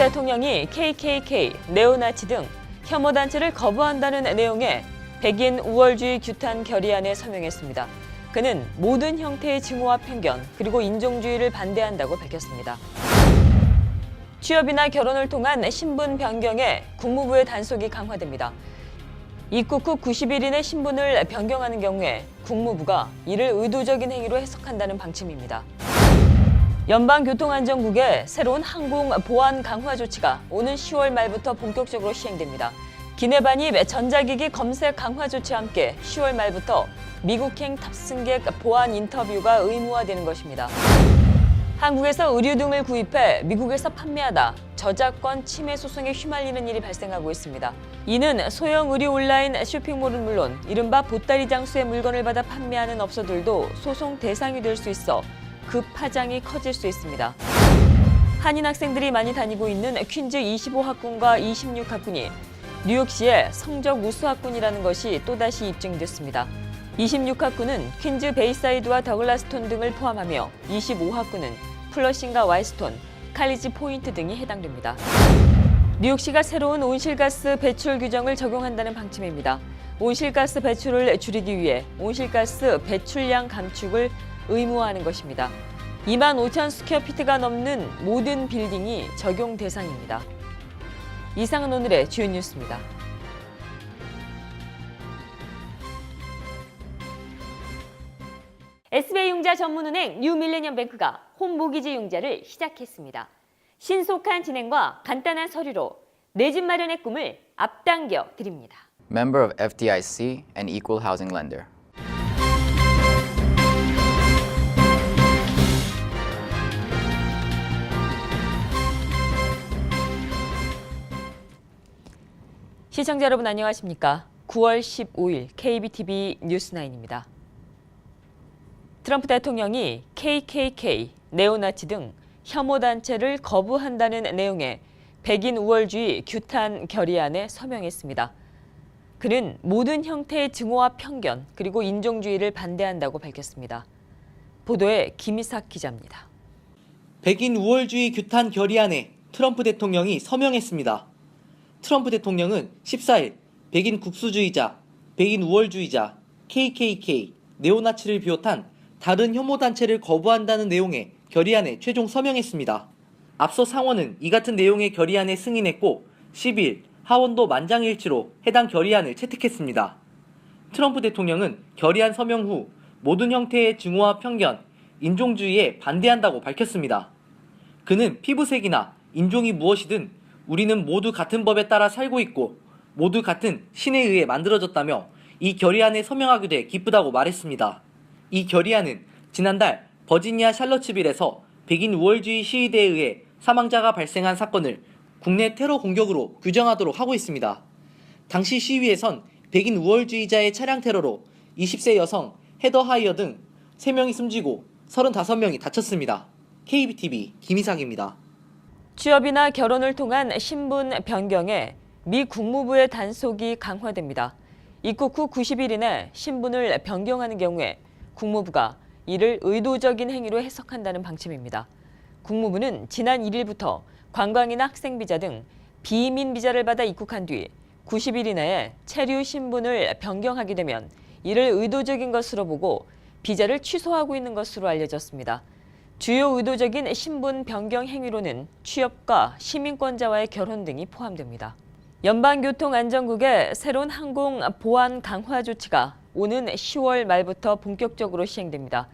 대통령이 KKK, 네오나치 등 혐오 단체를 거부한다는 내용의 백인 우월주의 규탄 결의안에 서명했습니다. 그는 모든 형태의 증오와 편견 그리고 인종주의를 반대한다고 밝혔습니다. 취업이나 결혼을 통한 신분 변경에 국무부의 단속이 강화됩니다. 입국 후 90일 이내 신분을 변경하는 경우에 국무부가 이를 의도적인 행위로 해석한다는 방침입니다. 연방교통안전국의 새로운 항공 보안 강화 조치가 오는 10월 말부터 본격적으로 시행됩니다. 기내 반입 전자기기 검색 강화 조치와 함께 10월 말부터 미국행 탑승객 보안 인터뷰가 의무화되는 것입니다. 한국에서 의류 등을 구입해 미국에서 판매하다 저작권 침해 소송에 휘말리는 일이 발생하고 있습니다. 이는 소형 의류 온라인 쇼핑몰은 물론 이른바 보따리 장수의 물건을 받아 판매하는 업소들도 소송 대상이 될 수 있어 그 파장이 커질 수 있습니다. 한인 학생들이 많이 다니고 있는 퀸즈 25학군과 26학군이 뉴욕시의 성적 우수 학군이라는 것이 또다시 입증됐습니다. 26학군은 퀸즈 베이사이드와 더글라스톤 등을 포함하며 25학군은 플러싱과 와이스톤, 칼리지 포인트 등이 해당됩니다. 뉴욕시가 새로운 온실가스 배출 규정을 적용한다는 방침입니다. 온실가스 배출을 줄이기 위해 온실가스 배출량 감축을 의무화하는 것입니다. 2만 5천 스퀘어피트가 넘는 모든 빌딩이 적용 대상입니다. 이상은 오늘의 주요 뉴스입니다. SBI융자 전문은행 뉴밀레니엄뱅크가 홈모기지 융자를 시작했습니다. 신속한 진행과 간단한 서류로 내 집 마련의 꿈을 앞당겨 드립니다. Member of FDIC and Equal Housing Lender. 시청자 여러분 안녕하십니까? 9월 15일 KBTV 뉴스9입니다. 트럼프 대통령이 KKK, 네오나치 등 혐오 단체를 거부한다는 내용의 백인 우월주의 규탄 결의안에 서명했습니다. 그는 모든 형태의 증오와 편견 그리고 인종주의를 반대한다고 밝혔습니다. 보도에 김희삭 기자입니다. 백인 우월주의 규탄 결의안에 트럼프 대통령이 서명했습니다. 트럼프 대통령은 14일 백인 국수주의자, 백인 우월주의자, KKK, 네오나치를 비롯한 다른 혐오단체를 거부한다는 내용의 결의안에 최종 서명했습니다. 앞서 상원은 이 같은 내용의 결의안에 승인했고 10일 하원도 만장일치로 해당 결의안을 채택했습니다. 트럼프 대통령은 결의안 서명 후 모든 형태의 증오와 편견, 인종주의에 반대한다고 밝혔습니다. 그는 피부색이나 인종이 무엇이든 우리는 모두 같은 법에 따라 살고 있고 모두 같은 신에 의해 만들어졌다며 이 결의안에 서명하게 돼 기쁘다고 말했습니다. 이 결의안은 지난달 버지니아 샬럿츠빌에서 백인 우월주의 시위대에 의해 사망자가 발생한 사건을 국내 테러 공격으로 규정하도록 하고 있습니다. 당시 시위에선 백인 우월주의자의 차량 테러로 20세 여성 헤더 하이어 등 3명이 숨지고 35명이 다쳤습니다. KBTV 김희삭입니다. 취업이나 결혼을 통한 신분 변경에 미 국무부의 단속이 강화됩니다. 입국 후 90일 이내 신분을 변경하는 경우에 국무부가 이를 의도적인 행위로 해석한다는 방침입니다. 국무부는 지난 1일부터 관광이나 학생비자 등 비이민 비자를 받아 입국한 뒤 90일 이내에 체류 신분을 변경하게 되면 이를 의도적인 것으로 보고 비자를 취소하고 있는 것으로 알려졌습니다. 주요 의도적인 신분 변경 행위로는 취업과 시민권자와의 결혼 등이 포함됩니다. 연방교통안전국의 새로운 항공 보안 강화 조치가 오는 10월 말부터 본격적으로 시행됩니다.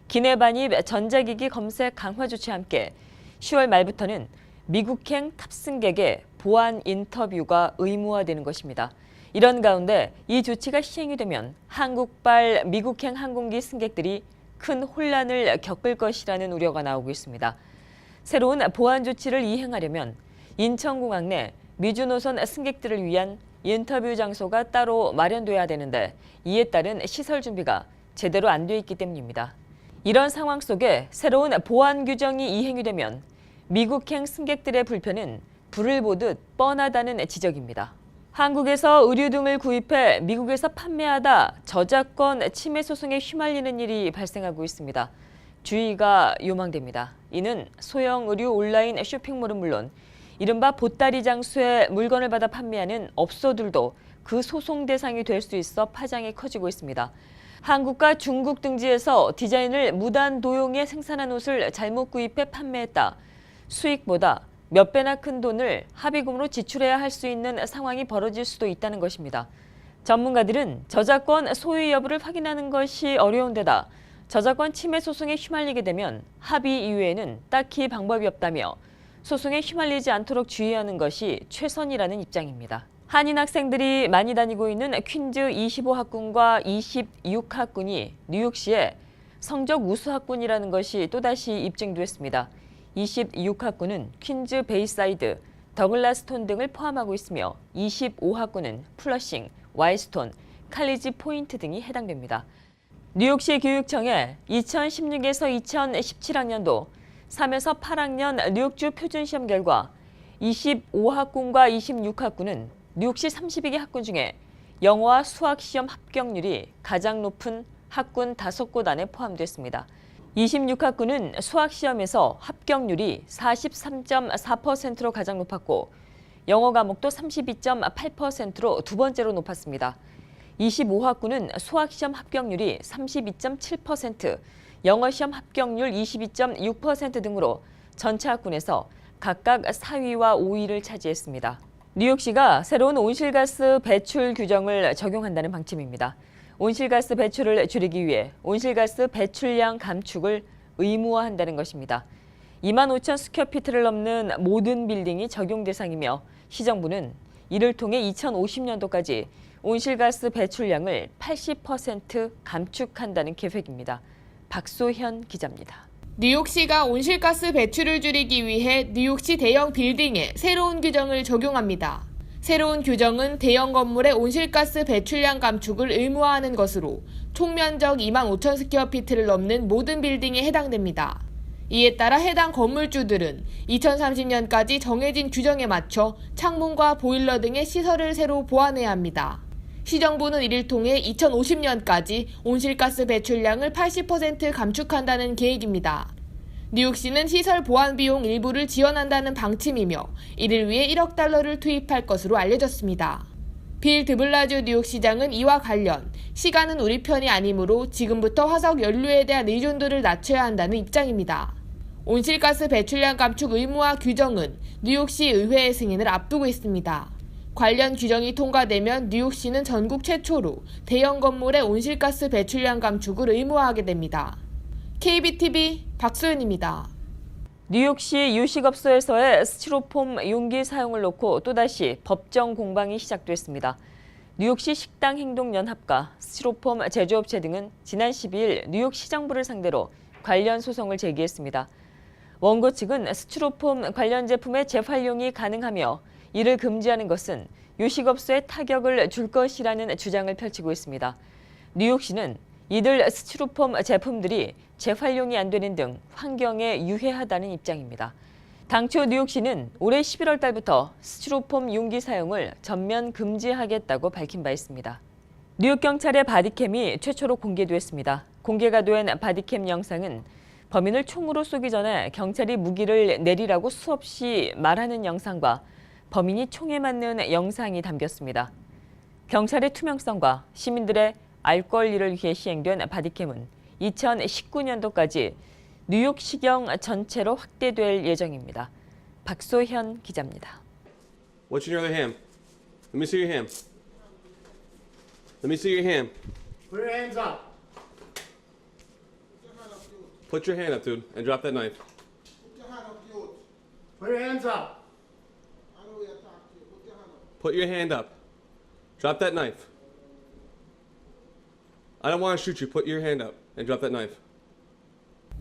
기내 반입 전자기기 검색 강화 조치와 함께 10월 말부터는 미국행 탑승객의 보안 인터뷰가 의무화되는 것입니다. 이런 가운데 이 조치가 시행이 되면 한국발 미국행 항공기 승객들이 큰 혼란을 겪을 것이라는 우려가 나오고 있습니다. 새로운 보안 조치를 이행하려면 인천공항 내 미주 노선 승객들을 위한 인터뷰 장소가 따로 마련돼야 되는데 이에 따른 시설 준비가 제대로 안 돼 있기 때문입니다. 이런 상황 속에 새로운 보안 규정이 이행이 되면 미국행 승객들의 불편은 불을 보듯 뻔하다는 지적입니다. 한국에서 의류 등을 구입해 미국에서 판매하다 저작권 침해 소송에 휘말리는 일이 발생하고 있습니다. 주의가 요망됩니다. 이는 소형 의류 온라인 쇼핑몰은 물론 이른바 보따리 장수의 물건을 받아 판매하는 업소들도 그 소송 대상이 될 수 있어 파장이 커지고 있습니다. 한국과 중국 등지에서 디자인을 무단 도용해 생산한 옷을 잘못 구입해 판매했다. 수익보다 몇 배나 큰 돈을 합의금으로 지출해야 할 수 있는 상황이 벌어질 수도 있다는 것입니다. 전문가들은 저작권 소유 여부를 확인하는 것이 어려운 데다 저작권 침해 소송에 휘말리게 되면 합의 이외에는 딱히 방법이 없다며 소송에 휘말리지 않도록 주의하는 것이 최선이라는 입장입니다. 한인 학생들이 많이 다니고 있는 퀸즈 25학군과 26학군이 뉴욕시의 성적 우수 학군이라는 것이 또다시 입증됐습니다. 26학군은 퀸즈 베이사이드, 더글라스톤 등을 포함하고 있으며 25학군은 플러싱, 와일스톤, 칼리지 포인트 등이 해당됩니다. 뉴욕시 교육청에 2016에서 2017학년도 3에서 8학년 뉴욕주 표준시험 결과 25학군과 26학군은 뉴욕시 32개 학군 중에 영어와 수학시험 합격률이 가장 높은 학군 5곳 안에 포함됐습니다. 26학군은 수학시험에서 합격률이 43.4%로 가장 높았고 영어 과목도 32.8%로 두 번째로 높았습니다. 25학군은 수학시험 합격률이 32.7%, 영어시험 합격률 22.6% 등으로 전체 학군에서 각각 4위와 5위를 차지했습니다. 뉴욕시가 새로운 온실가스 배출 규정을 적용한다는 방침입니다. 온실가스 배출을 줄이기 위해 온실가스 배출량 감축을 의무화한다는 것입니다. 25,000 스퀘어피트를 넘는 모든 빌딩이 적용 대상이며 시정부는 이를 통해 2050년도까지 온실가스 배출량을 80% 감축한다는 계획입니다. 박소현 기자입니다. 뉴욕시가 온실가스 배출을 줄이기 위해 뉴욕시 대형 빌딩에 새로운 규정을 적용합니다. 새로운 규정은 대형 건물의 온실가스 배출량 감축을 의무화하는 것으로 총면적 25,000 스퀘어피트를 넘는 모든 빌딩에 해당됩니다. 이에 따라 해당 건물주들은 2030년까지 정해진 규정에 맞춰 창문과 보일러 등의 시설을 새로 보완해야 합니다. 시정부는 이를 통해 2050년까지 온실가스 배출량을 80% 감축한다는 계획입니다. 뉴욕시는 시설 보완 비용 일부를 지원한다는 방침이며 이를 위해 1억 달러를 투입할 것으로 알려졌습니다. 빌 드블라주 뉴욕시장은 이와 관련 시간은 우리 편이 아니므로 지금부터 화석 연료에 대한 의존도를 낮춰야 한다는 입장입니다. 온실가스 배출량 감축 의무화 규정은 뉴욕시 의회의 승인을 앞두고 있습니다. 관련 규정이 통과되면 뉴욕시는 전국 최초로 대형 건물의 온실가스 배출량 감축을 의무화하게 됩니다. KBTV 박소연입니다. 뉴욕시 유식업소에서의 스티로폼 용기 사용을 놓고 또다시 법정 공방이 시작됐습니다. 뉴욕시 식당행동연합과 스티로폼 제조업체 등은 지난 12일 뉴욕시정부를 상대로 관련 소송을 제기했습니다. 원고 측은 스티로폼 관련 제품의 재활용이 가능하며 이를 금지하는 것은 유식업소에 타격을 줄 것이라는 주장을 펼치고 있습니다. 뉴욕시는 이들 스티로폼 제품들이 재활용이 안 되는 등 환경에 유해하다는 입장입니다. 당초 뉴욕시는 올해 11월 달부터 스티로폼 용기 사용을 전면 금지하겠다고 밝힌 바 있습니다. 뉴욕경찰의 바디캠이 최초로 공개됐습니다. 공개가 된 바디캠 영상은 범인을 총으로 쏘기 전에 경찰이 무기를 내리라고 수없이 말하는 영상과 범인이 총에 맞는 영상이 담겼습니다. 경찰의 투명성과 시민들의 알 권리를 위해 시행된 바디캠은 2019년도까지 뉴욕시경 전체로 확대될 예정입니다. 박소현 기자입니다. What's in your other hand? Let me see your hand. Let me see your hand. Put your hands up. Put your hand up, dude, and drop that knife. Put your hands up. Put your hand up. Drop that knife. I don't want to shoot you. Put your hand up and drop that knife.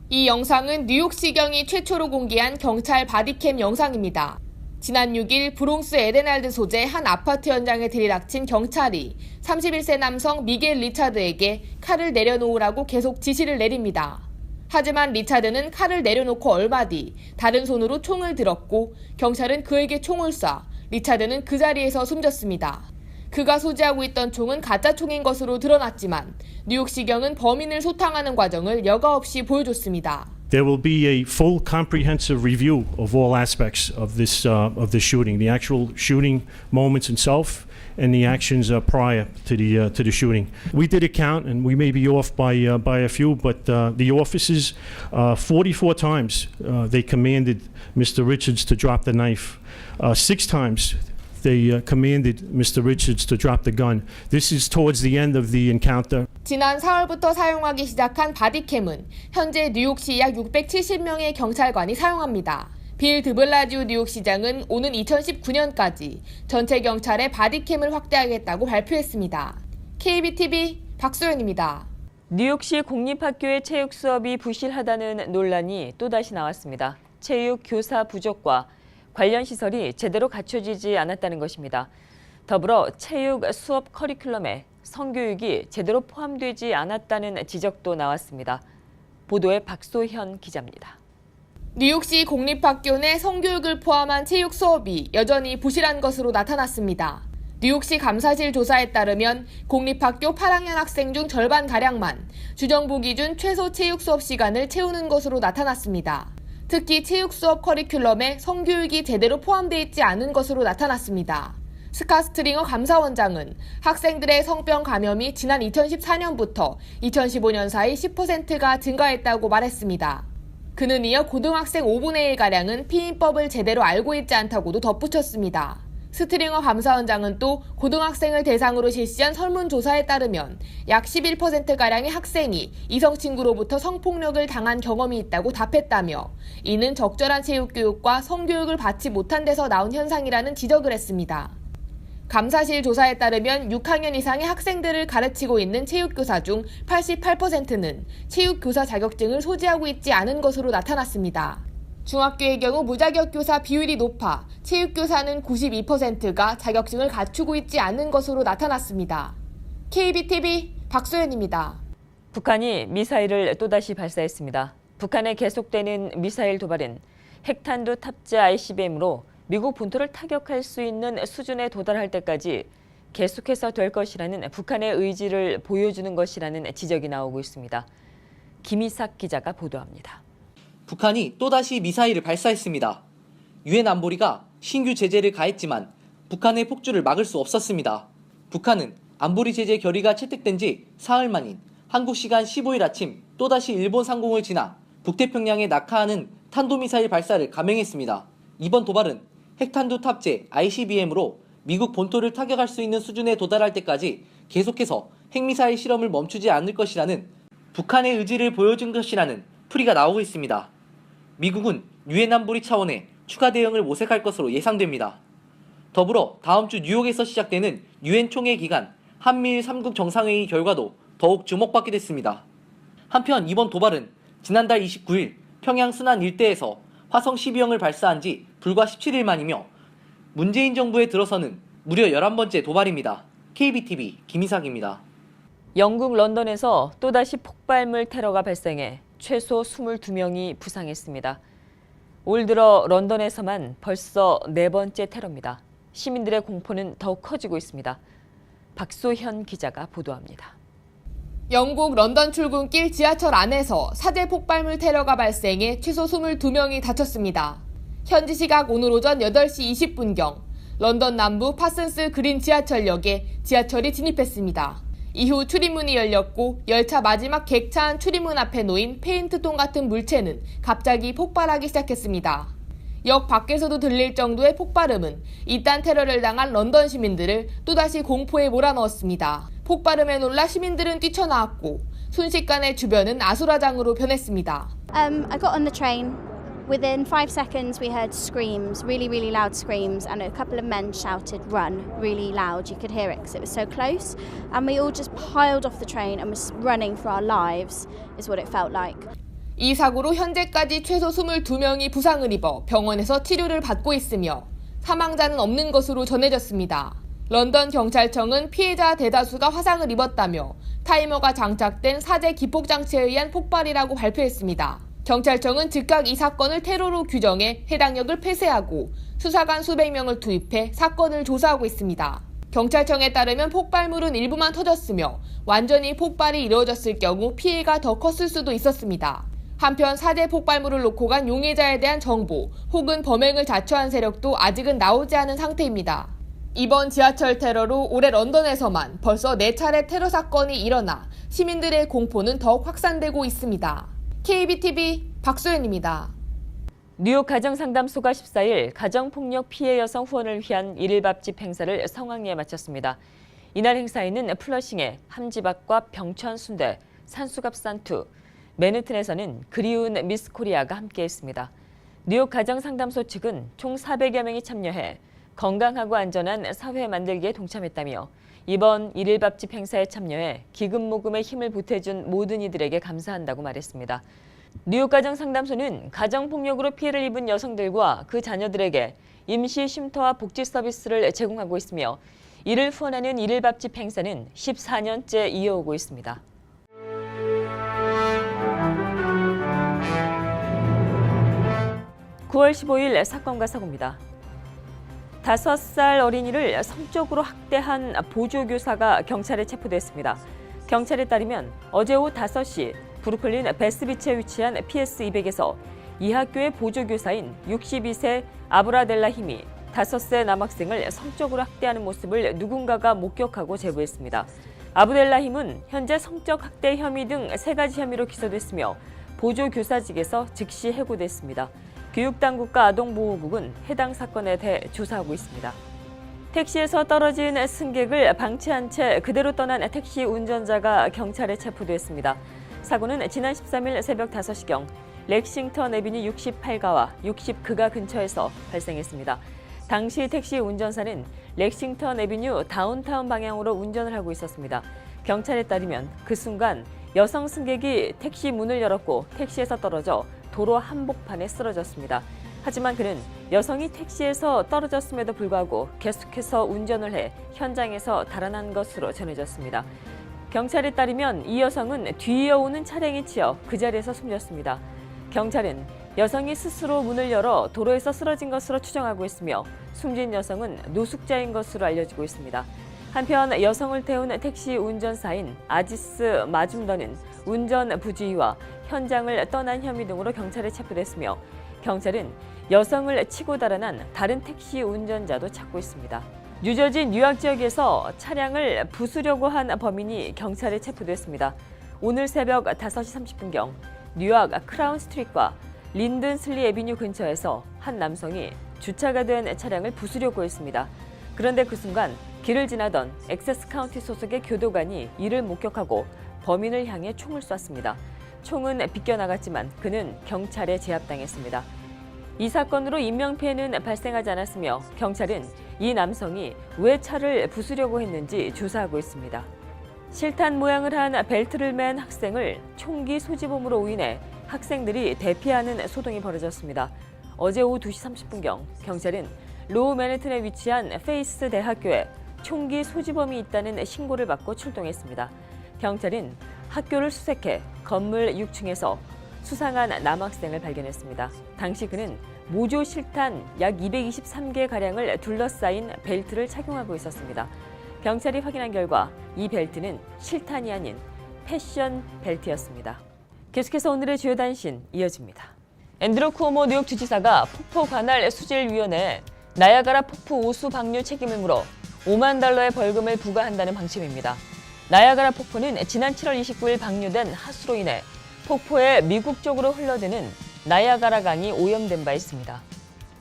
이 영상은 뉴욕시경이 최초로 공개한 경찰 바디캠 영상입니다. 지난 6일 브롱스 에데날드 소재 한 아파트 현장에 들이닥친 경찰이 31세 남성 미겔 리차드에게 칼을 내려놓으라고 계속 지시를 내립니다. 하지만 리차드는 칼을 내려놓고 얼마 뒤 다른 손으로 총을 들었고 경찰은 그에게 총을 쏴 리차드는 그 자리에서 숨졌습니다. 그가 소지하고 있던 총은 가짜 총인 것으로 드러났지만 뉴욕시경은 범인을 소탕하는 과정을 여과 없이 보여줬습니다. There will be a full comprehensive review of all aspects of this shooting, the actual shooting moments itself and the actions prior to the shooting. We did a count, and we may be off by a few, but the officers 44 times they commanded Mr. Richards to drop the knife. 6 times they commanded Mr. Richards to drop the gun. This is towards the end of the encounter. 지난 4월부터 사용하기 시작한 바디캠은 현재 뉴욕시 약 670명의 경찰관이 사용합니다. 빌 드블라지오 뉴욕시장은 오는 2019년까지 전체 경찰의 바디캠을 확대하겠다고 발표했습니다. KBTV 박소연입니다. 뉴욕시 공립학교의 체육 수업이 부실하다는 논란이 또다시 나왔습니다. 체육 교사 부족과 관련 시설이 제대로 갖춰지지 않았다는 것입니다. 더불어 체육 수업 커리큘럼에 성교육이 제대로 포함되지 않았다는 지적도 나왔습니다. 보도에 박소현 기자입니다. 뉴욕시 공립학교 내 성교육을 포함한 체육 수업이 여전히 부실한 것으로 나타났습니다. 뉴욕시 감사실 조사에 따르면 공립학교 8학년 학생 중 절반가량만 주정부 기준 최소 체육 수업 시간을 채우는 것으로 나타났습니다. 특히 체육 수업 커리큘럼에 성교육이 제대로 포함되어 있지 않은 것으로 나타났습니다. 스카 스트링어 감사원장은 학생들의 성병 감염이 지난 2014년부터 2015년 사이 10%가 증가했다고 말했습니다. 그는 이어 고등학생 5분의 1가량은 피임법을 제대로 알고 있지 않다고도 덧붙였습니다. 스트링어 감사원장은 또 고등학생을 대상으로 실시한 설문조사에 따르면 약 11%가량의 학생이 이성친구로부터 성폭력을 당한 경험이 있다고 답했다며 이는 적절한 체육교육과 성교육을 받지 못한 데서 나온 현상이라는 지적을 했습니다. 감사실 조사에 따르면 6학년 이상의 학생들을 가르치고 있는 체육교사 중 88%는 체육교사 자격증을 소지하고 있지 않은 것으로 나타났습니다. 중학교의 경우 무자격 교사 비율이 높아 체육교사는 92%가 자격증을 갖추고 있지 않은 것으로 나타났습니다. KBTV 박소연입니다. 북한이 미사일을 또다시 발사했습니다. 북한의 계속되는 미사일 도발은 핵탄두 탑재 ICBM으로 미국 본토를 타격할 수 있는 수준에 도달할 때까지 계속해서 될 것이라는 북한의 의지를 보여주는 것이라는 지적이 나오고 있습니다. 김희삭 기자가 보도합니다. 북한이 또다시 미사일을 발사했습니다. 유엔 안보리가 신규 제재를 가했지만 북한의 폭주를 막을 수 없었습니다. 북한은 안보리 제재 결의가 채택된 지 사흘 만인 한국 시간 15일 아침 또다시 일본 상공을 지나 북태평양에 낙하하는 탄도미사일 발사를 감행했습니다. 이번 도발은 핵탄두 탑재 ICBM으로 미국 본토를 타격할 수 있는 수준에 도달할 때까지 계속해서 핵미사일 실험을 멈추지 않을 것이라는 북한의 의지를 보여준 것이라는 풀이가 나오고 있습니다. 미국은 유엔 안보리 차원의 추가 대응을 모색할 것으로 예상됩니다. 더불어 다음 주 뉴욕에서 시작되는 유엔 총회 기간 한미일 3국 정상회의 결과도 더욱 주목받게 됐습니다. 한편 이번 도발은 지난달 29일 평양 순안 일대에서 화성 12형을 발사한 지 불과 17일 만이며 문재인 정부에 들어서는 무려 11번째 도발입니다. KBTV 김희삭입니다. 영국 런던에서 또다시 폭발물 테러가 발생해 최소 22명이 부상했습니다. 올 들어 런던에서만 벌써 4번째 테러입니다. 시민들의 공포는 더욱 커지고 있습니다. 박소현 기자가 보도합니다. 영국 런던 출근길 지하철 안에서 사제 폭발물 테러가 발생해 최소 22명이 다쳤습니다. 현지 시각 오늘 오전 8시 20분경 런던 남부 파슨스 그린 지하철역에 지하철이 진입했습니다. 이후 출입문이 열렸고 열차 마지막 객차 안 출입문 앞에 놓인 페인트통 같은 물체는 갑자기 폭발하기 시작했습니다. 역 밖에서도 들릴 정도의 폭발음은 이딴 테러를 당한 런던 시민들을 또다시 공포에 몰아넣었습니다. 폭발음에 놀라 시민들은 뛰쳐나왔고 순식간에 주변은 아수라장으로 변했습니다. I got on the train. Within 5 seconds we heard screams, really, really loud screams, and a couple of men shouted, "Run," really loud. You could hear it because it was so close. And we all just piled off the train and was running for our lives, is what it felt like. 이 사고로 현재까지 최소 22명이 부상을 입어 병원에서 치료를 받고 있으며 사망자는 없는 것으로 전해졌습니다. 런던 경찰청은 피해자 대다수가 화상을 입었다며 타이머가 장착된 사제 기폭장치에 의한 폭발이라고 발표했습니다. 경찰청은 즉각 이 사건을 테러로 규정해 해당역을 폐쇄하고 수사관 수백 명을 투입해 사건을 조사하고 있습니다. 경찰청에 따르면 폭발물은 일부만 터졌으며 완전히 폭발이 이루어졌을 경우 피해가 더 컸을 수도 있었습니다. 한편 사제 폭발물을 놓고 간 용의자에 대한 정보 혹은 범행을 자초한 세력도 아직은 나오지 않은 상태입니다. 이번 지하철 테러로 올해 런던에서만 벌써 4차례 테러 사건이 일어나 시민들의 공포는 더욱 확산되고 있습니다. KBTV 박소연입니다. 뉴욕 가정상담소가 14일 가정폭력 피해 여성 후원을 위한 1일 밥집 행사를 성황리에 마쳤습니다. 이날 행사에는 플러싱의 함지박과 병천 순대, 산수갑 산투, 맨해튼에서는 그리운 미스 코리아가 함께했습니다. 뉴욕 가정상담소 측은 총 400여 명이 참여해 건강하고 안전한 사회 만들기에 동참했다며 이번 1일 밥집 행사에 참여해 기금 모금에 힘을 보태준 모든 이들에게 감사한다고 말했습니다. 뉴욕 가정상담소는 가정폭력으로 피해를 입은 여성들과 그 자녀들에게 임시 쉼터와 복지 서비스를 제공하고 있으며 이를 후원하는 1일 밥집 행사는 14년째 이어오고 있습니다. (9월 15일) 사건과 사고입니다. 5살 어린이를 성적으로 학대한 보조교사가 경찰에 체포됐습니다. 경찰에 따르면 어제 오후 5시 브루클린 베스비치에 위치한 PS200에서 이 학교의 보조교사인 62세 아브라델라 힘이 5세 남학생을 성적으로 학대하는 모습을 누군가가 목격하고 제보했습니다. 아브델라 힘은 현재 성적 학대 혐의 등 3가지 혐의로 기소됐으며 보조교사직에서 즉시 해고됐습니다. 교육당국과 아동보호국은 해당 사건에 대해 조사하고 있습니다. 택시에서 떨어진 승객을 방치한 채 그대로 떠난 택시 운전자가 경찰에 체포됐습니다. 사고는 지난 13일 새벽 5시경 렉싱턴 애비뉴 68가와 69가 근처에서 발생했습니다. 당시 택시 운전사는 렉싱턴 애비뉴 다운타운 방향으로 운전을 하고 있었습니다. 경찰에 따르면 그 순간 여성 승객이 택시 문을 열었고 택시에서 떨어져 도로 한복판에 쓰러졌습니다. 하지만 그는 여성이 택시에서 떨어졌음에도 불구하고 계속해서 운전을 해 현장에서 달아난 것으로 전해졌습니다. 경찰에 따르면 이 여성은 뒤이어오는 차량에 치여 그 자리에서 숨졌습니다. 경찰은 여성이 스스로 문을 열어 도로에서 쓰러진 것으로 추정하고 있으며 숨진 여성은 노숙자인 것으로 알려지고 있습니다. 한편 여성을 태운 택시 운전사인 아지스 마줌더는 운전 부주의와 현장을 떠난 혐의 등으로 경찰에 체포됐으며 경찰은 여성을 치고 달아난 다른 택시 운전자도 찾고 있습니다. 뉴저지 뉴욕 지역에서 차량을 부수려고 한 범인이 경찰에 체포됐습니다. 오늘 새벽 5시 30분경 뉴욕 크라운 스트리트과 린든 슬리 애비뉴 근처에서 한 남성이 주차가 된 차량을 부수려고 했습니다. 그런데 그 순간 길을 지나던 엑세스 카운티 소속의 교도관이 이를 목격하고 범인을 향해 총을 쐈습니다. 총은 비껴나갔지만 그는 경찰에 제압당했습니다. 이 사건으로 인명피해는 발생하지 않았으며 경찰은 이 남성이 왜 차를 부수려고 했는지 조사하고 있습니다. 실탄 모양을 한 벨트를 맨 학생을 총기 소지범으로 오인해 학생들이 대피하는 소동이 벌어졌습니다. 어제 오후 2시 30분경 경찰은 로우 맨해튼에 위치한 페이스 대학교에 총기 소지범이 있다는 신고를 받고 출동했습니다. 경찰은 학교를 수색해 건물 6층에서 수상한 남학생을 발견했습니다. 당시 그는 모조 실탄 약 223개가량을 둘러싸인 벨트를 착용하고 있었습니다. 경찰이 확인한 결과 이 벨트는 실탄이 아닌 패션 벨트였습니다. 계속해서 오늘의 주요 단신 이어집니다. 앤드루 쿠오모 뉴욕 주지사가 폭포 관할 수질위원회에 나야가라 폭포 오수 방류 책임을 물어 $5만 벌금을 부과한다는 방침입니다. 나야가라 폭포는 지난 7월 29일 방류된 하수로 인해 폭포에 미국 쪽으로 흘러드는 나야가라 강이 오염된 바 있습니다.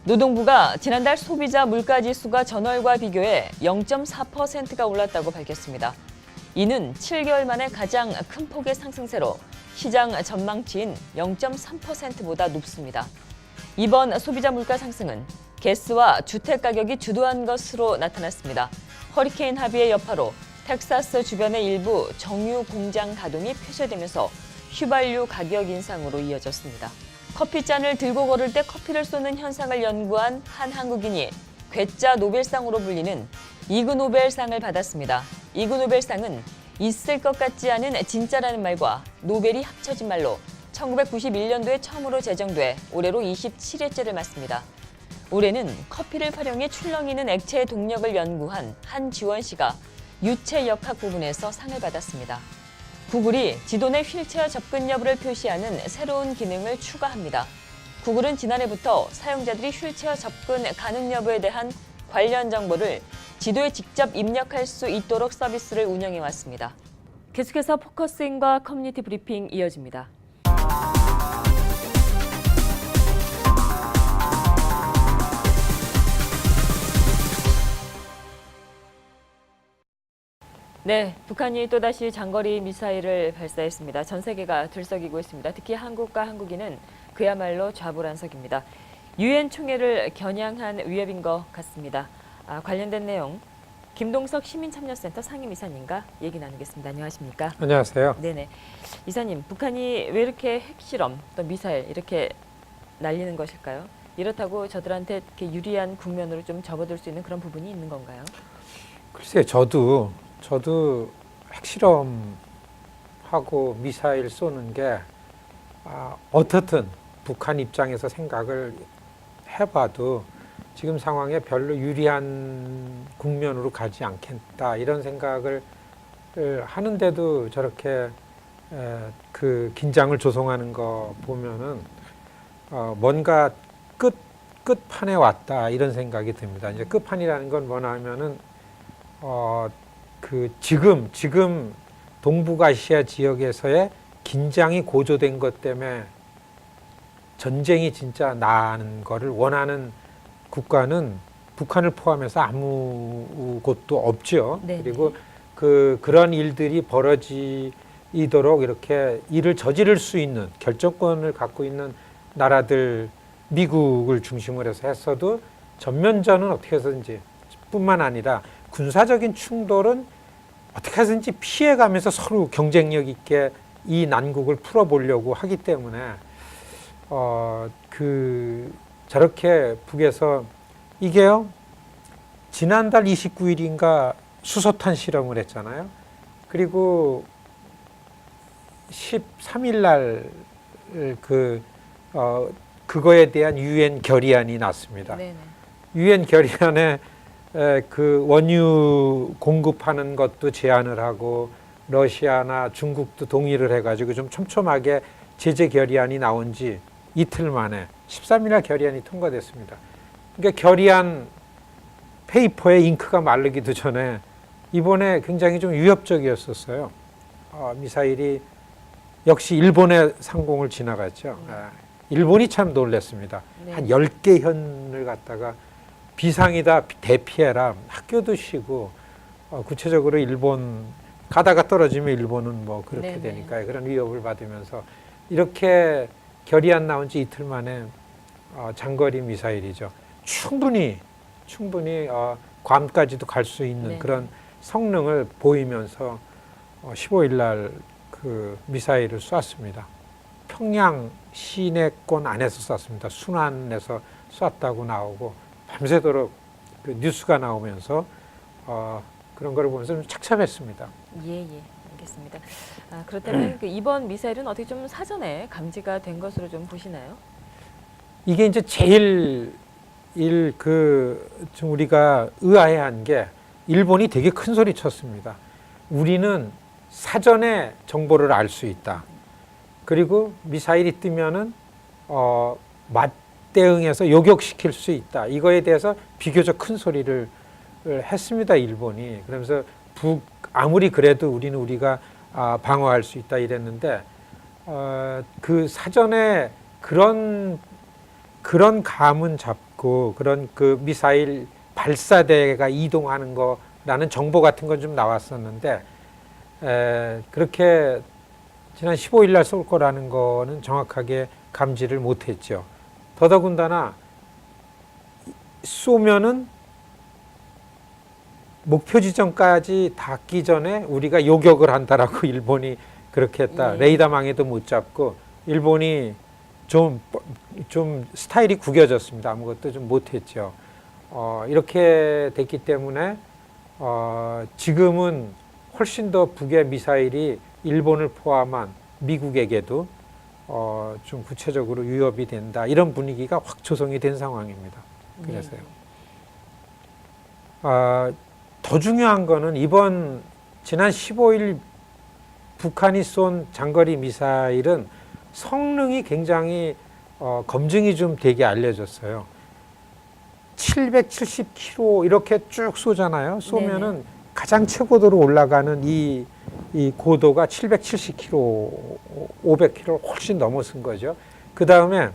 노동부가 지난달 소비자 물가지수가 전월과 비교해 0.4%가 올랐다고 밝혔습니다. 이는 7개월 만에 가장 큰 폭의 상승세로 시장 전망치인 0.3%보다 높습니다. 이번 소비자 물가 상승은 가스와 주택 가격이 주도한 것으로 나타났습니다. 허리케인 하비의 여파로 텍사스 주변의 일부 정유 공장 가동이 폐쇄되면서 휘발유 가격 인상으로 이어졌습니다. 커피잔을 들고 걸을 때 커피를 쏘는 현상을 연구한 한 한국인이 괴짜 노벨상으로 불리는 이그 노벨상을 받았습니다. 이그 노벨상은 있을 것 같지 않은 진짜라는 말과 노벨이 합쳐진 말로 1991년도에 처음으로 제정돼 올해로 27회째를 맞습니다. 올해는 커피를 활용해 출렁이는 액체의 동력을 연구한 한지원 씨가 유체 역학 부분에서 상을 받았습니다. 구글이 지도 내 휠체어 접근 여부를 표시하는 새로운 기능을 추가합니다. 구글은 지난해부터 사용자들이 휠체어 접근 가능 여부에 대한 관련 정보를 지도에 직접 입력할 수 있도록 서비스를 운영해 왔습니다. 계속해서 포커스인과 커뮤니티 브리핑 이어집니다. 네, 북한이 또다시 장거리 미사일을 발사했습니다. 전 세계가 들썩이고 있습니다. 특히 한국과 한국인은 그야말로 좌불안석입니다. 유엔 총회를 겨냥한 위협인 것 같습니다. 관련된 내용 김동석 시민참여센터 상임이사님과 얘기 나누겠습니다. 안녕하십니까? 안녕하세요. 네네. 이사님, 북한이 왜 이렇게 핵실험 또 미사일 이렇게 날리는 것일까요? 이렇다고 저들한테 이렇게 유리한 국면으로 좀 접어들 수 있는 그런 부분이 있는 건가요? 글쎄요, 저도 핵실험하고 미사일 쏘는 게 어떻든 북한 입장에서 생각을 해봐도 지금 상황에 별로 유리한 국면으로 가지 않겠다 이런 생각을 하는데도 저렇게 그 긴장을 조성하는 거 보면은 뭔가 끝판에 왔다 이런 생각이 듭니다. 이제 끝판이라는 건 뭐냐 하면은 그 지금 동북아시아 지역에서의 긴장이 고조된 것 때문에 전쟁이 진짜 나는 거를 원하는 국가는 북한을 포함해서 아무 곳도 없죠. 네네. 그리고 그런 일들이 벌어지도록 이렇게 일을 저지를 수 있는 결정권을 갖고 있는 나라들, 미국을 중심으로 해서 했어도 전면전은 어떻게 해서든지 뿐만 아니라 군사적인 충돌은 어떻게 해서든지 피해가면서 서로 경쟁력 있게 이 난국을 풀어보려고 하기 때문에 저렇게 북에서 이게요, 지난달 29일인가 수소탄 실험을 했잖아요. 그리고 13일 날 그거에 대한 유엔 결의안이 났습니다. 유엔 결의안에 그 원유 공급하는 것도 제한을 하고 러시아나 중국도 동의를 해가지고 좀 촘촘하게 제재 결의안이 나온 지 이틀 만에 13일날 결의안이 통과됐습니다. 그러니까 결의안 페이퍼에 잉크가 마르기도 전에 이번에 굉장히 좀 위협적이었었어요. 미사일이 역시 일본의 상공을 지나갔죠. 일본이 참 놀랐습니다. 한 10개 현을 갖다가 비상이다, 대피해라, 학교도 쉬고 구체적으로 일본 가다가 떨어지면 일본은 뭐 그렇게 되니까 그런 위협을 받으면서 이렇게 결의안 나온 지 이틀 만에 장거리 미사일이죠. 충분히 괌까지도 갈 수 있는 그런 성능을 보이면서 15일 날 그 미사일을 쐈습니다. 평양 시내권 안에서 쐈습니다. 순안에서 쐈다고 나오고 밤새도록 그 뉴스가 나오면서 그런 걸 보면서 좀 착잡했습니다. 예, 알겠습니다. 그렇다면 그 이번 미사일은 어떻게 좀 사전에 감지가 된 것으로 좀 보시나요? 이게 이제 제일 좀 우리가 의아해한 게 일본이 되게 큰 소리 쳤습니다. 우리는 사전에 정보를 알 수 있다. 그리고 미사일이 뜨면은 맞대응해서 요격시킬 수 있다. 이거에 대해서 비교적 큰 소리를 했습니다. 일본이. 그러면서 아무리 그래도 우리가 방어할 수 있다 이랬는데 그 사전에 그런 감은 잡고 그런 그 미사일 발사대가 이동하는 거라는 정보 같은 건 좀 나왔었는데 그렇게 지난 15일 날 쏠 거라는 거는 정확하게 감지를 못했죠. 더더군다나 쏘면은 목표 지점까지 닿기 전에 우리가 요격을 한다라고 일본이 그렇게 했다. 레이더망에도 못 잡고 일본이 좀 스타일이 구겨졌습니다. 아무것도 좀 못했죠. 이렇게 됐기 때문에 지금은 훨씬 더 북의 미사일이 일본을 포함한 미국에게도 좀 구체적으로 위협이 된다. 이런 분위기가 확 조성이 된 상황입니다. 그래서요. 더 중요한 거는 지난 15일 북한이 쏜 장거리 미사일은 성능이 굉장히 검증이 좀 되게 알려졌어요. 770km 이렇게 쭉 쏘잖아요. 쏘면은 네네. 가장 최고도로 올라가는 이 고도가 770km, 500km를 훨씬 넘어선 거죠. 그 다음에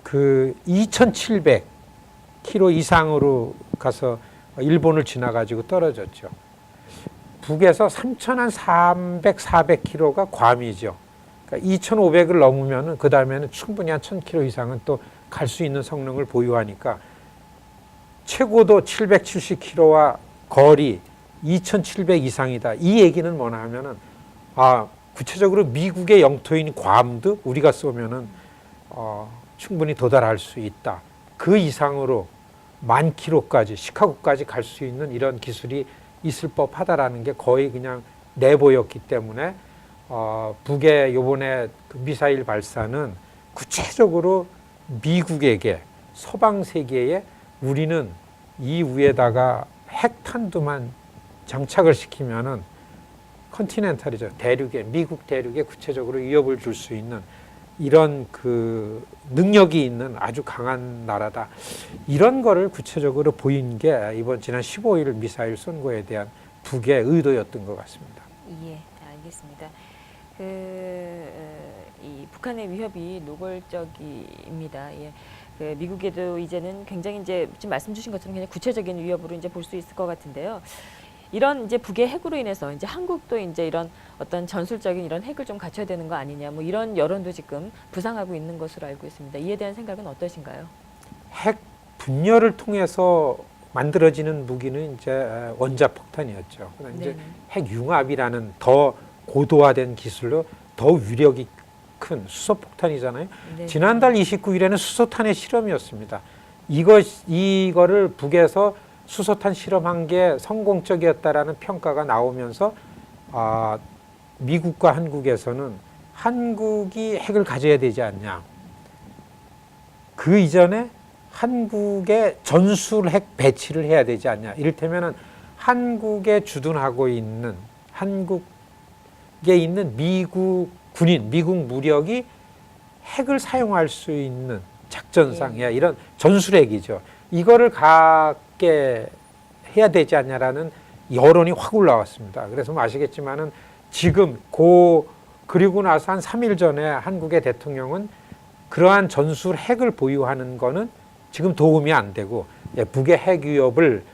그 2,700km 이상으로 가서 일본을 지나가지고 떨어졌죠. 북에서 3,300, 400km가 괌이죠. 그러니까 2,500을 넘으면은 그 다음에는 충분히 한 1,000km 이상은 또 갈 수 있는 성능을 보유하니까 최고도 770km와 거리 2,700 이상이다. 이 얘기는 뭐냐 하면은 구체적으로 미국의 영토인 괌도 우리가 쏘면은 충분히 도달할 수 있다. 그 이상으로 10,000km까지 시카고까지 갈 수 있는 이런 기술이 있을 법하다라는 게 거의 그냥 내보였기 때문에 북의 요번에 그 미사일 발사는 구체적으로 미국에게 서방 세계에 우리는 이 위에다가 핵탄두만 장착을 시키면은 컨티넨탈이죠. 대륙에, 미국 대륙에 구체적으로 위협을 줄 수 있는 이런 그 능력이 있는 아주 강한 나라다. 이런 거를 구체적으로 보인 게 이번 지난 15일 미사일 선거에 대한 북의 의도였던 것 같습니다. 예, 알겠습니다. 이 북한의 위협이 노골적입니다. 예. 미국에도 이제는 굉장히 이제 지금 말씀 주신 것처럼 그냥 구체적인 위협으로 이제 볼 수 있을 것 같은데요. 이런 이제 북의 핵으로 인해서 이제 한국도 이제 이런 어떤 전술적인 이런 핵을 좀 갖춰야 되는 거 아니냐, 뭐 이런 여론도 지금 부상하고 있는 것으로 알고 있습니다. 이에 대한 생각은 어떠신가요? 핵 분열을 통해서 만들어지는 무기는 이제 원자폭탄이었죠. 그다음에 이제 핵융합이라는 더 고도화된 기술로 더 위력이 큰 수소폭탄이잖아요. 네. 지난달 29일에는 수소탄의 실험이었습니다. 이거를 북에서 수소탄 실험한 게 성공적이었다라는 평가가 나오면서 미국과 한국에서는 한국이 핵을 가져야 되지 않냐. 그 이전에 한국의 전술 핵 배치를 해야 되지 않냐. 이를테면은 한국에 주둔하고 있는 한국에 있는 미국 군인, 미국 무력이 핵을 사용할 수 있는 작전상 이런 전술핵이죠. 이거를 갖게 해야 되지 않냐라는 여론이 확 올라왔습니다. 그래서 뭐 아시겠지만은 지금 그리고 나서 한 3일 전에 한국의 대통령은 그러한 전술 핵을 보유하는 거는 지금 도움이 안 되고 북의 핵 위협을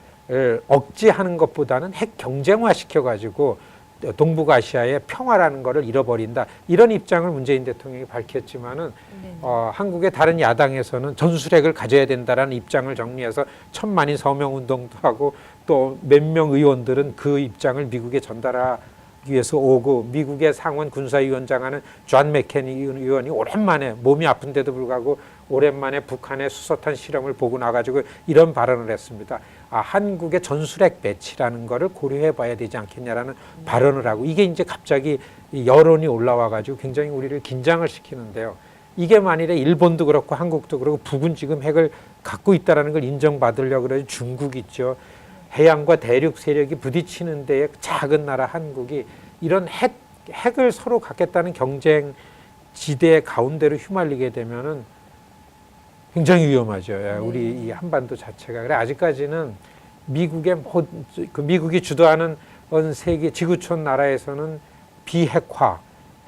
억제하는 것보다는 핵 경쟁화 시켜가지고 동북아시아의 평화라는 것을 잃어버린다. 이런 입장을 문재인 대통령이 밝혔지만은 한국의 다른 야당에서는 전술핵을 가져야 된다라는 입장을 정리해서 1,000만인 서명 운동도 하고 또 몇 명 의원들은 그 입장을 미국에 전달하기 위해서 오고 미국의 상원 군사위원장 하는 존 맥케니 의원이 오랜만에 몸이 아픈데도 불구하고 오랜만에 북한의 수소탄 실험을 보고 나가지고 이런 발언을 했습니다. 한국의 전술핵 배치라는 거를 고려해 봐야 되지 않겠냐라는 발언을 하고 이게 이제 갑자기 여론이 올라와 가지고 굉장히 우리를 긴장을 시키는데요. 이게 만일에 일본도 그렇고 한국도 그렇고 북은 지금 핵을 갖고 있다라는 걸 인정받으려고 그래서 중국 있죠. 해양과 대륙 세력이 부딪히는 데에 작은 나라 한국이 이런 핵을 서로 갖겠다는 경쟁 지대 가운데로 휘말리게 되면은 굉장히 위험하죠. 우리 이 한반도 자체가. 그래 아직까지는 미국이 주도하는 세계 지구촌 나라에서는 비핵화,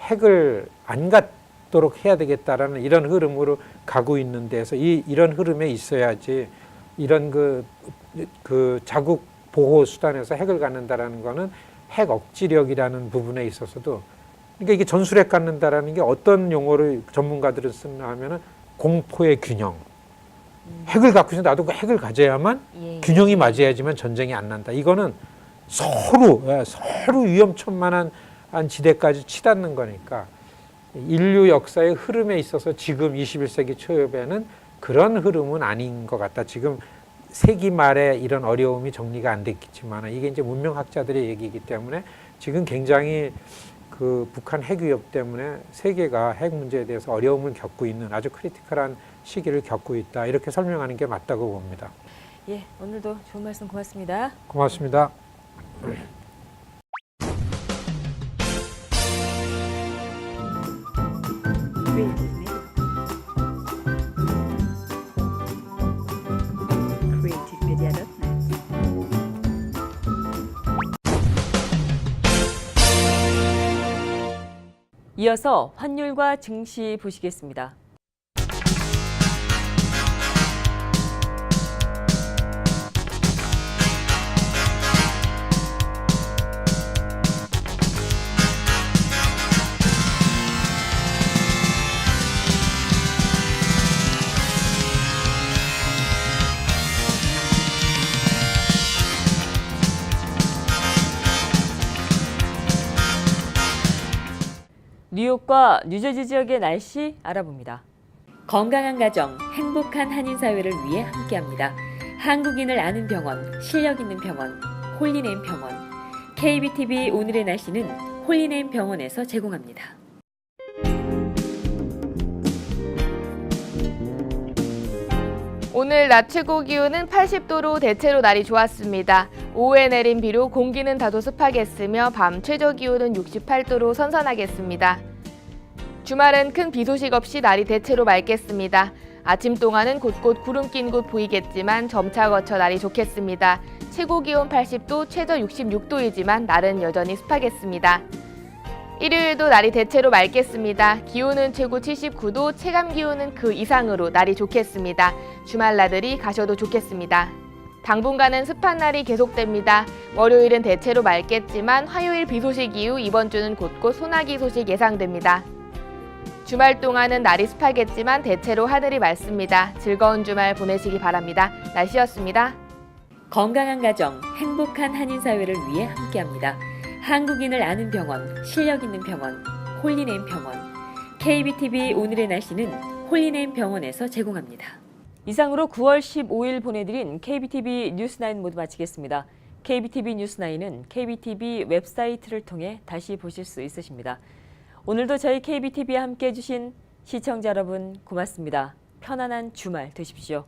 핵을 안 갖도록 해야 되겠다라는 이런 흐름으로 가고 있는 데서 이런 흐름에 있어야지 이런 그 자국 보호 수단에서 핵을 갖는다라는 거는 핵 억지력이라는 부분에 있어서도 그러니까 이게 전술핵 갖는다라는 게 어떤 용어를 전문가들은 쓰나 하면은 공포의 균형. 핵을 갖고 있어 나도 그 핵을 가져야만 균형이 맞아야지만 전쟁이 안 난다. 이거는 서로 위험천만한 지대까지 치닫는 거니까 인류 역사의 흐름에 있어서 지금 21세기 초엽에는 그런 흐름은 아닌 것 같다. 지금 세기 말에 이런 어려움이 정리가 안 됐겠지만 이게 이제 문명학자들의 얘기이기 때문에 지금 굉장히 그 북한 핵 위협 때문에 세계가 핵 문제에 대해서 어려움을 겪고 있는 아주 크리티컬한 시기를 겪고 있다. 이렇게 설명하는 게 맞다고 봅니다. 예, 오늘도 좋은 말씀 고맙습니다. 고맙습니다. 이어서 환율과 증시 보시겠습니다. 뉴욕과 뉴저지 지역의 날씨 알아봅니다. 건강한 가정, 행복한 한인 사회를 위해 함께합니다. 한국인을 아는 병원, 실력 있는 병원, 홀리네임 병원. KBTV 오늘의 날씨는 홀리네임 병원에서 제공합니다. 오늘 낮 최고 기온은 80도로 대체로 날이 좋았습니다. 오후에 내린 비로 공기는 다소 습하겠으며 밤 최저 기온은 68도로 선선하겠습니다. 주말은 큰 비 소식 없이 날이 대체로 맑겠습니다. 아침 동안은 곳곳 구름 낀 곳 보이겠지만 점차 거쳐 날이 좋겠습니다. 최고 기온 80도, 최저 66도이지만 날은 여전히 습하겠습니다. 일요일도 날이 대체로 맑겠습니다. 기온은 최고 79도, 체감 기온은 그 이상으로 날이 좋겠습니다. 주말 나들이 가셔도 좋겠습니다. 당분간은 습한 날이 계속됩니다. 월요일은 대체로 맑겠지만 화요일 비 소식 이후 이번 주는 곳곳 소나기 소식 예상됩니다. 주말 동안은 날이 습하겠지만 대체로 하늘이 맑습니다. 즐거운 주말 보내시기 바랍니다. 날씨였습니다. 건강한 가정, 행복한 한인 사회를 위해 함께합니다. 한국인을 아는 병원, 실력 있는 병원, 홀리네임 병원. KBTV 오늘의 날씨는 홀리네임 병원에서 제공합니다. 이상으로 9월 15일 보내드린 KBTV 뉴스9 모두 마치겠습니다. KBTV 뉴스9은 KBTV 웹사이트를 통해 다시 보실 수 있으십니다. 오늘도 저희 KBTV와 함께해 주신 시청자 여러분 고맙습니다. 편안한 주말 되십시오.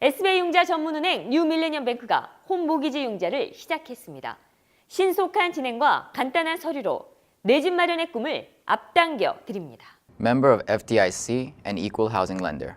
SBI융자 전문은행 뉴밀레니엄뱅크가 홈모기지 융자를 시작했습니다. 신속한 진행과 간단한 서류로 내 집 마련의 꿈을 앞당겨 드립니다. Member of FDIC and Equal Housing Lender.